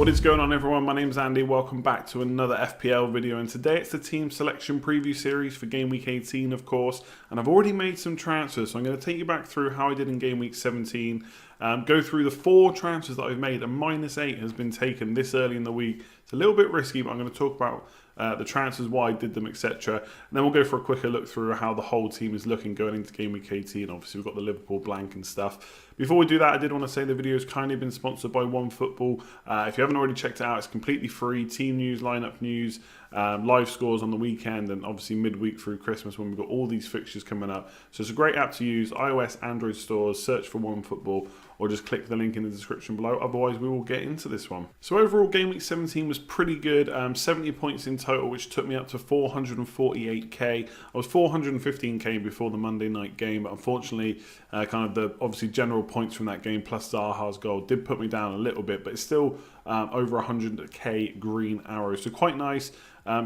What is going on, everyone? My name's Andy. Welcome back to another FPL video, and today it's the team selection preview series for Game Week 18, of course, and I've already made some transfers, so I'm going to take you back through how I did in Game Week 17, go through the 4 transfers that I've made, and -8 has been taken this early in the week. It's a little bit risky, but I'm going to talk about the transfers, why I did them, etc. And then we'll go for a quicker look through how the whole team is looking going into Game Week 18. Obviously, we've got the Liverpool blank and stuff. Before we do that, I did want to say the video has kindly been sponsored by OneFootball. If you haven't already checked it out, it's completely free. Team news, lineup news, live scores on the weekend, and obviously midweek through Christmas when we've got all these fixtures coming up. So it's a great app to use. iOS, Android stores, search for OneFootball, or just click the link in the description below. Otherwise, we will get into this one. So overall, Game Week 17 was pretty good. 70 points in total, which took me up to 448k. I was 415k before the Monday night game, but unfortunately, kind of the obviously general points from that game plus Zaha's goal did put me down a little bit, but it's still over 100k green arrows. So quite nice.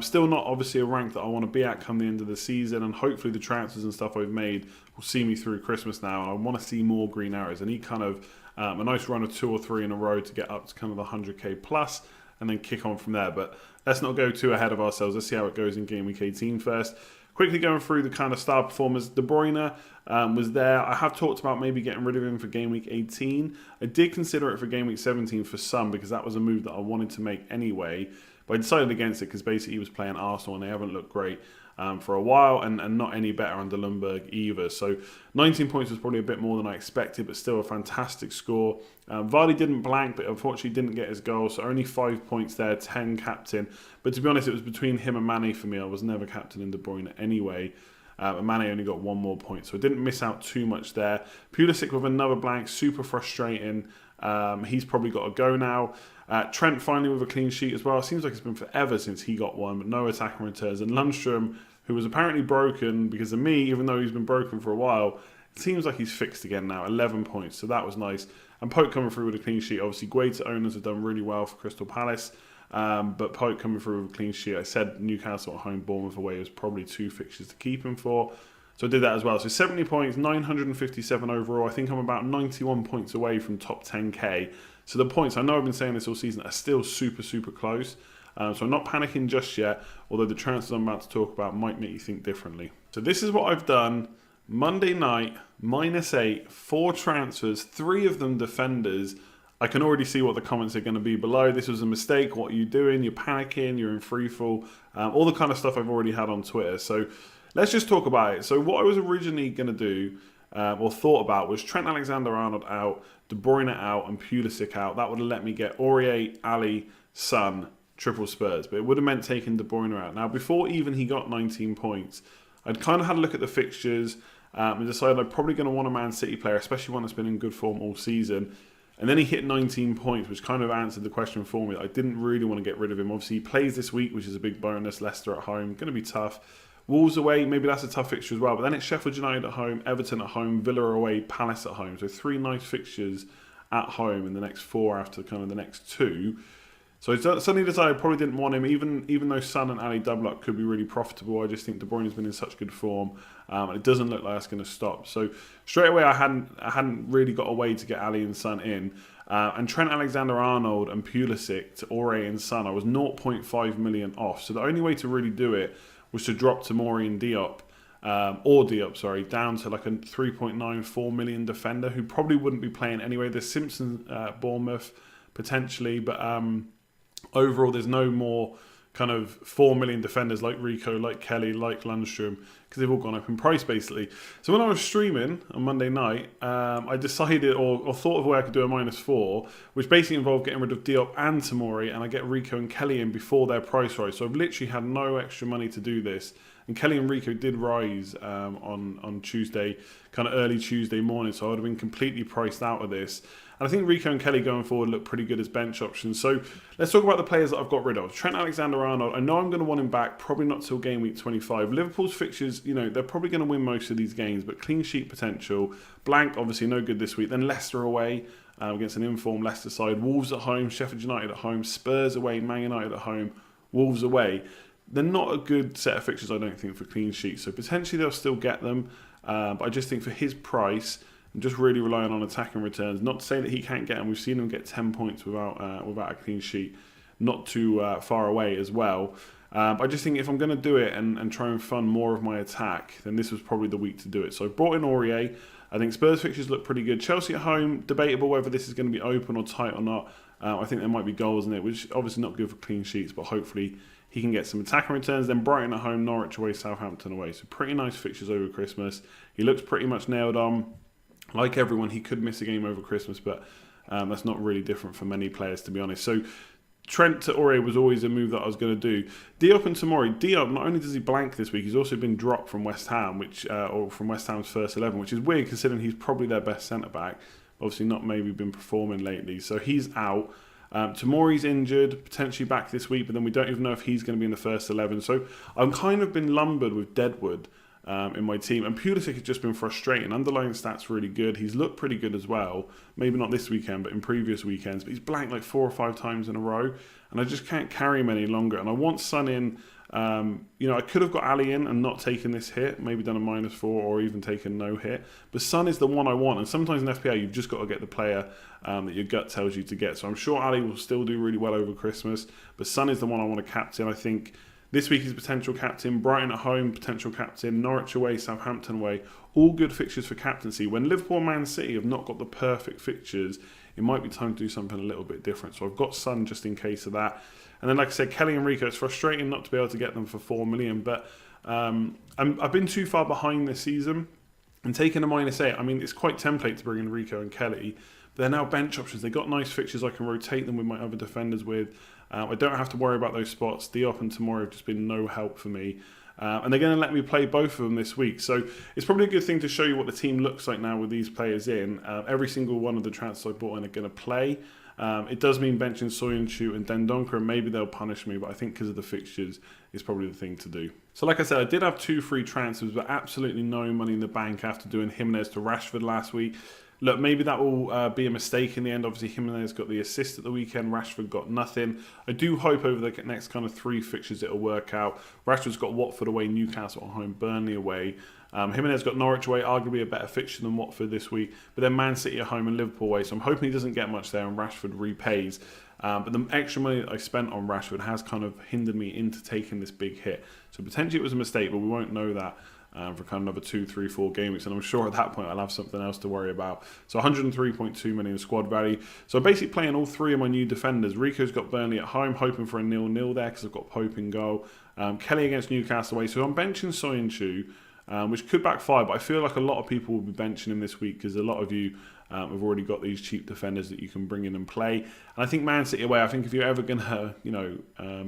Still not obviously a rank that I want to be at come the end of the season, and hopefully the transfers and stuff I've made will see me through Christmas now, and I want to see more green arrows. I need kind of a nice run of 2 or 3 in a row to get up to kind of the 100k plus, and then kick on from there. But let's not go too ahead of ourselves. Let's see how it goes in Game Week 18 first. Quickly going through the kind of star performers, De Bruyne was there. I have talked about maybe getting rid of him for Game Week 18. I did consider it for Game Week 17 for some, because that was a move that I wanted to make anyway. But I decided against it because basically he was playing Arsenal and they haven't looked great for a while, and not any better under Lundberg either. So 19 points was probably a bit more than I expected, but still a fantastic score. Vardy didn't blank, but unfortunately didn't get his goal, so only 5 points there, 10 captain. But to be honest, it was between him and Mane for me. I was never captain in De Bruyne anyway. And Mane only got 1 more point, so I didn't miss out too much there. Pulisic with another blank, super frustrating. He's probably got to go now. Trent finally with a clean sheet as well. It seems like it's been forever since he got one, but no attacking returns. And Lundstrom, who was apparently broken because of me, even though he's been broken for a while, it seems like he's fixed again now. 11 points, so that was nice. And Pope coming through with a clean sheet. Obviously, Guaita owners have done really well for Crystal Palace, but Pope coming through with a clean sheet. I said Newcastle at home, Bournemouth away was probably 2 fixtures to keep him for. So I did that as well. So 70 points, 957 overall. I think I'm about 91 points away from top 10k. So the points, I know I've been saying this all season, are still super, super close. So I'm not panicking just yet, although the transfers I'm about to talk about might make you think differently. So this is what I've done. Monday night, -8, 4 transfers, 3 of them defenders. I can already see what the comments are going to be below. This was a mistake. What are you doing? You're panicking. You're in freefall. All the kind of stuff I've already had on Twitter. So let's just talk about it. So what I was originally going to do, or thought about, was Trent Alexander-Arnold out, De Bruyne out, and Pulisic out. That would have let me get Aurier, Ali, Son, triple Spurs. But it would have meant taking De Bruyne out. Now, before even he got 19 points, I'd kind of had a look at the fixtures and decided I'm probably going to want a Man City player, especially one that's been in good form all season. And then he hit 19 points, which kind of answered the question for me. I didn't really want to get rid of him. Obviously, he plays this week, which is a big bonus. Leicester at home, going to be tough. Wolves away, maybe that's a tough fixture as well. But then it's Sheffield United at home, Everton at home, Villa away, Palace at home. So 3 nice fixtures at home in the next 4 after kind of the next 2. So I suddenly decided I probably didn't want him, even though Son and Ali double up could be really profitable. I just think De Bruyne has been in such good form, and it doesn't look like that's going to stop. So straight away, I hadn't really got a way to get Ali and Son in. And Trent Alexander-Arnold and Pulisic to Aurier and Son, I was 0.5 million off. So the only way to really do it was to drop Tomori and Diop, down to like a 3.94 million defender who probably wouldn't be playing anyway. There's Simpson, Bournemouth potentially, but overall there's no more kind of 4 million defenders like Rico, like Kelly, like Lundstrom, because they've all gone up in price basically. So when I was streaming on Monday night, I decided or thought of a way I could do a -4, which basically involved getting rid of Diop and Tomori, and I get Rico and Kelly in before their price rise. So I've literally had no extra money to do this. And Kelly and Rico did rise on Tuesday, kind of early Tuesday morning, so I would have been completely priced out of this. And I think Rico and Kelly going forward look pretty good as bench options. So let's talk about the players that I've got rid of. Trent Alexander-Arnold, I know I'm going to want him back, probably not till Game Week 25. Liverpool's fixtures, they're probably going to win most of these games, but clean sheet potential. Blank, obviously no good this week. Then Leicester away against an informed Leicester side. Wolves at home, Sheffield United at home, Spurs away, Man United at home, Wolves away. They're not a good set of fixtures, I don't think, for clean sheets. So potentially they'll still get them. But I just think for his price, I'm just really relying on attacking returns. Not to say that he can't get them. We've seen him get 10 points without a clean sheet, not too far away as well. I just think if I'm going to do it and try and fund more of my attack, then this was probably the week to do it. So I brought in Aurier. I think Spurs fixtures look pretty good. Chelsea at home, debatable whether this is going to be open or tight or not. I think there might be goals in it, which obviously not good for clean sheets, but hopefully he can get some attacking returns. Then Brighton at home, Norwich away, Southampton away. So pretty nice fixtures over Christmas. He looks pretty much nailed on. Like everyone, he could miss a game over Christmas, but that's not really different for many players, to be honest. So Trent to Aurier was always a move that I was going to do. Diop and Tomori. Diop, not only does he blank this week, he's also been dropped from West Ham, or from West Ham's first 11, which is weird considering he's probably their best centre-back. Obviously not maybe been performing lately. So he's out. Tomori's injured, potentially back this week, but then we don't even know if he's going to be in the first 11. So I've kind of been lumbered with Deadwood in my team. And Pulisic has just been frustrating. Underlying stats really good. He's looked pretty good as well. Maybe not this weekend, but in previous weekends. But he's blanked like 4 or 5 times in a row. And I just can't carry him any longer. And I want Son in. I could have got Ali in and not taken this hit. Maybe done a -4 or even taken no hit. But Son is the one I want. And sometimes in FPL, you've just got to get the player that your gut tells you to get. So I'm sure Ali will still do really well over Christmas. But Son is the one I want to captain. I think this week is potential captain, Brighton at home, potential captain, Norwich away, Southampton away. All good fixtures for captaincy. When Liverpool and Man City have not got the perfect fixtures, it might be time to do something a little bit different. So I've got Son just in case of that. And then, like I said, Kelly and Rico, it's frustrating not to be able to get them for 4 million. But I've been too far behind this season. And taking a -8, I mean, it's quite template to bring in Rico and Kelly. They're now bench options. They've got nice fixtures I can rotate them with my other defenders with. I don't have to worry about those spots. Diop and Tomori have just been no help for me. And they're going to let me play both of them this week. So it's probably a good thing to show you what the team looks like now with these players in. Every single one of the transfers I bought in are going to play. It does mean benching Soyuncu and Dendoncker, and maybe they'll punish me, but I think because of the fixtures, it's probably the thing to do. So like I said, I did have 2 free transfers, but absolutely no money in the bank after doing Jimenez to Rashford last week. Look, maybe that will be a mistake in the end. Obviously, Jimenez got the assist at the weekend. Rashford got nothing. I do hope over the next kind of 3 fixtures it'll work out. Rashford's got Watford away, Newcastle at home, Burnley away. Jimenez got Norwich away, arguably a better fixture than Watford this week. But then Man City at home and Liverpool away. So I'm hoping he doesn't get much there and Rashford repays. But the extra money that I spent on Rashford has kind of hindered me into taking this big hit. So potentially it was a mistake, but we won't know that for kind of another 2, 3, 4 game weeks. And I'm sure at that point I'll have something else to worry about. So 103.2 million squad value. So I'm basically playing all 3 of my new defenders. Rico's got Burnley at home, hoping for a 0-0 there because I've got Pope in goal. Kelly against Newcastle away. So I'm benching Soyuncu, which could backfire, but I feel like a lot of people will be benching him this week because a lot of you have already got these cheap defenders that you can bring in and play. And I think Man City away, I think if you're ever going to,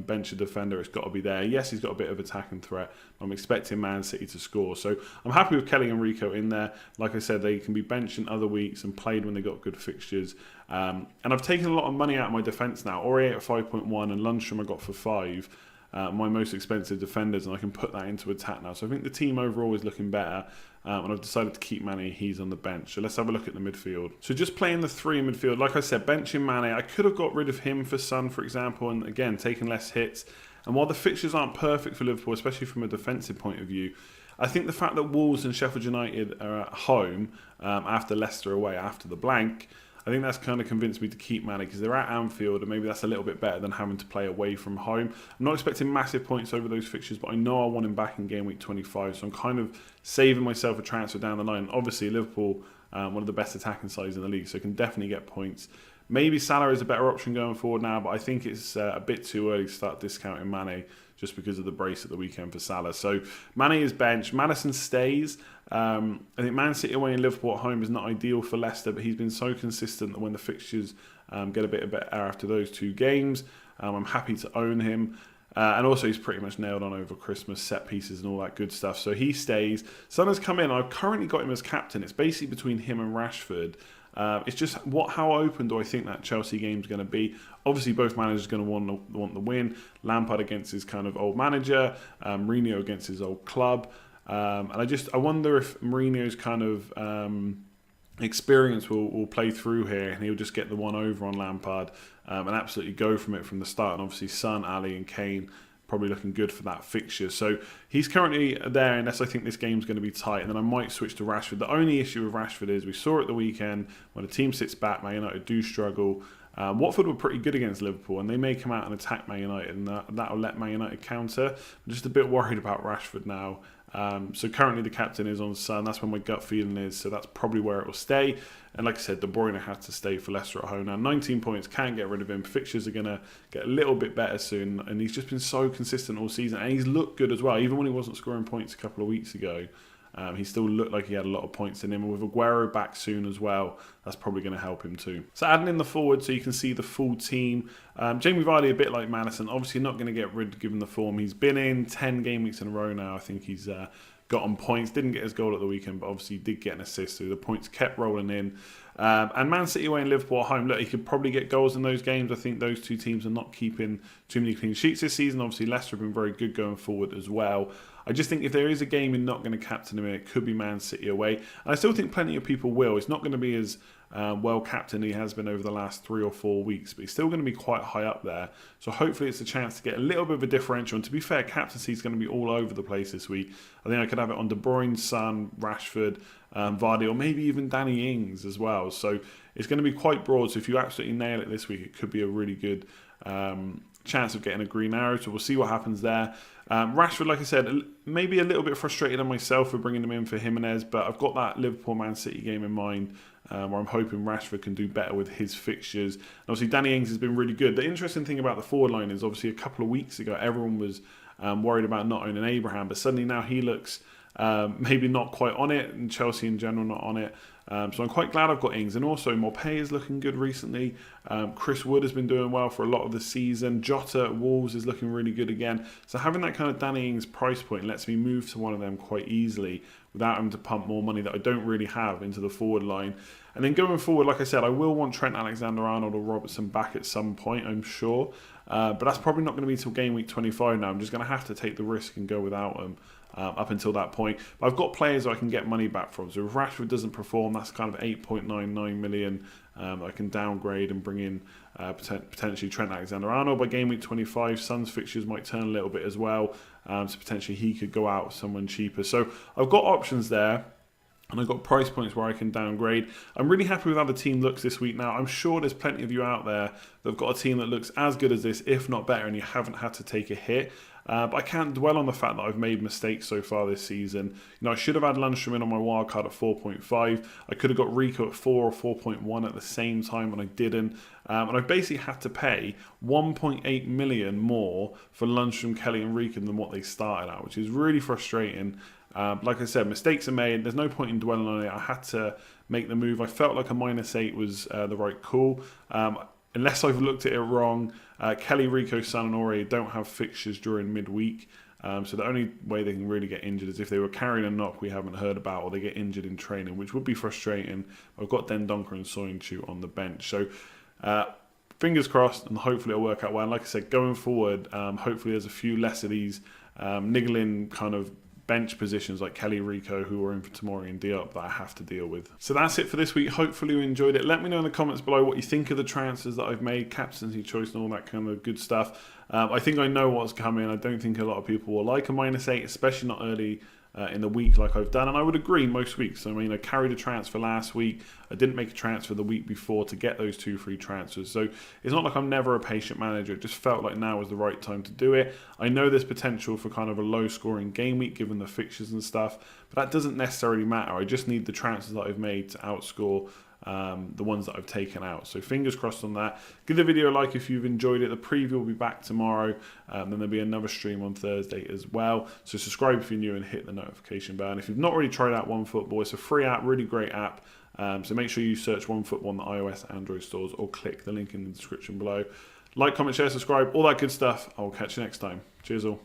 bench a defender, it's got to be there. Yes, he's got a bit of attacking threat. I'm expecting Man City to score. So I'm happy with Kelly and Rico in there. Like I said, they can be benched in other weeks and played when they got good fixtures. And I've taken a lot of money out of my defence now. Aurier at 5.1 and Lundstrom I got for 5. My most expensive defenders, and I can put that into attack now. So I think the team overall is looking better, and I've decided to keep Mane. He's on the bench. So let's have a look at the midfield. So just playing the 3 in midfield, like I said, benching Mane. I could have got rid of him for Son, for example, and again, taken less hits. And while the fixtures aren't perfect for Liverpool, especially from a defensive point of view, I think the fact that Wolves and Sheffield United are at home after Leicester away, after the blank, I think that's kind of convinced me to keep Mane because they're at Anfield and maybe that's a little bit better than having to play away from home. I'm not expecting massive points over those fixtures, but I know I want him back in game week 25, so I'm kind of saving myself a transfer down the line. Obviously, Liverpool, one of the best attacking sides in the league, so can definitely get points. Maybe Salah is a better option going forward now, but I think it's a bit too early to start discounting Mane just because of the brace at the weekend for Salah. So Mane is benched. Maddison stays. I think Man City away and Liverpool at home is not ideal for Leicester, but he's been so consistent that when the fixtures get a bit better after those 2 games, I'm happy to own him. And also he's pretty much nailed on over Christmas, set pieces and all that good stuff. So he stays. Son has come in. I've currently got him as captain. It's basically between him and Rashford. It's just how open do I think that Chelsea game's going to be? Obviously, both managers are going to want the win. Lampard against his kind of old manager, Mourinho against his old club, and I wonder if Mourinho's kind of experience will play through here, and he'll just get the one over on Lampard and absolutely go from it from the start. And obviously, Son, Ali, and Kane probably looking good for that fixture. So he's currently there unless I think this game's going to be tight, and then I might switch to Rashford. The only issue with Rashford is we saw at the weekend when a team sits back, Man United do struggle. Watford were pretty good against Liverpool, and they may come out and attack Man United, and that'll let Man United counter. I'm just a bit worried about Rashford now. So currently the captain is on Son. That's where my gut feeling is. So that's probably where it will stay. And like I said, De Bruyne had to stay for Leicester at home. Now 19 points, can't get rid of him. Fixtures are going to get a little bit better soon. And he's just been so consistent all season. And he's looked good as well. Even when he wasn't scoring points a couple of weeks ago, he still looked like he had a lot of points in him. And with Aguero back soon as well, that's probably going to help him too. So adding in the forward so you can see the full team. Jamie Vardy, a bit like Maddison, obviously not going to get rid given the form he's been in. 10 game weeks in a row now. I think he's got on points. Didn't get his goal at the weekend, but obviously did get an assist. So the points kept rolling in. And Man City away and Liverpool at home. Look, he could probably get goals in those games. I think those two teams are not keeping too many clean sheets this season. Obviously, Leicester have been very good going forward as well. I just think if there is a game you're not going to captain him in, it could be Man City away. And I still think plenty of people will. It's not going to be as well captained he has been over the last 3 or 4 weeks, but he's still going to be quite high up there. So hopefully it's a chance to get a little bit of a differential. And to be fair, captaincy is going to be all over the place this week. I think I could have it on De Bruyne, Son, Rashford, Vardy, or maybe even Danny Ings as well. So it's going to be quite broad. So if you absolutely nail it this week, it could be a really good chance of getting a green arrow. So we'll see what happens there. Rashford, like I said, maybe a little bit frustrated on myself for bringing him in for Jimenez, but I've got that Liverpool-Man City game in mind where I'm hoping Rashford can do better with his fixtures. And obviously, Danny Ings has been really good. The interesting thing about the forward line is obviously a couple of weeks ago, everyone was worried about not owning Abraham, but suddenly now he looks maybe not quite on it, and Chelsea in general not on it. So I'm quite glad I've got Ings. And also, Maupay is looking good recently. Chris Wood has been doing well for a lot of the season. Jota at Wolves is looking really good again. So having that kind of Danny Ings price point lets me move to one of them quite easily without having to pump more money that I don't really have into the forward line. And then going forward, like I said, I will want Trent Alexander-Arnold or Robertson back at some point, I'm sure. But that's probably not going to be till game week 25 now. I'm just going to have to take the risk and go without them. Up until that point. But I've got players I can get money back from. So if Rashford doesn't perform, that's kind of 8.99 million I can downgrade and bring in potentially Trent Alexander-Arnold by game week 25. Son's fixtures might turn a little bit as well. So potentially he could go out with someone cheaper. So I've got options there. And I've got price points where I can downgrade. I'm really happy with how the team looks this week now. I'm sure there's plenty of you out there that have got a team that looks as good as this, if not better, and you haven't had to take a hit. But I can't dwell on the fact that I've made mistakes so far this season. I should have had Lundstram in on my wildcard at 4.5. I could have got Rico at 4 or 4.1 at the same time, and I didn't. And I basically had to pay 1.8 million more for Lundstram, Kelly, and Rico than what they started at, which is really frustrating. Like I said, mistakes are made. There's no point in dwelling on it. I had to make the move. I felt like a -8 was the right call. Unless I've looked at it wrong, Kelly, Rico, Son and Aurier don't have fixtures during midweek. So the only way they can really get injured is if they were carrying a knock we haven't heard about, or they get injured in training, which would be frustrating. I've got Dendoncker and Soyuncu on the bench. So fingers crossed, and hopefully it'll work out well. And like I said, going forward, hopefully there's a few less of these niggling kind of bench positions like Kelly, Rico, who are in for Tomori and Diop that I have to deal with. So that's it for this week. Hopefully you enjoyed it. Let me know in the comments below what you think of the transfers that I've made, captaincy choice and all that kind of good stuff. I think I know what's coming. I don't think a lot of people will like a -8, especially not early in the week like I've done, and I would agree most weeks. I mean, I carried a transfer last week. I didn't make a transfer the week before to get those 2 free transfers. So it's not like I'm never a patient manager. It just felt like now was the right time to do it. I know there's potential for kind of a low-scoring game week given the fixtures and stuff, but that doesn't necessarily matter. I just need the transfers that I've made to outscore the ones that I've taken out. So fingers crossed on that. Give the video a like if you've enjoyed it. The preview will be back tomorrow. Then there'll be another stream on Thursday as well. So subscribe if you're new and hit the notification bell. And if you've not already tried out OneFootball, it's a free app, really great app. So make sure you search OneFootball on the iOS, Android stores, or click the link in the description below. Like, comment, share, subscribe, all that good stuff. I will catch you next time. Cheers all.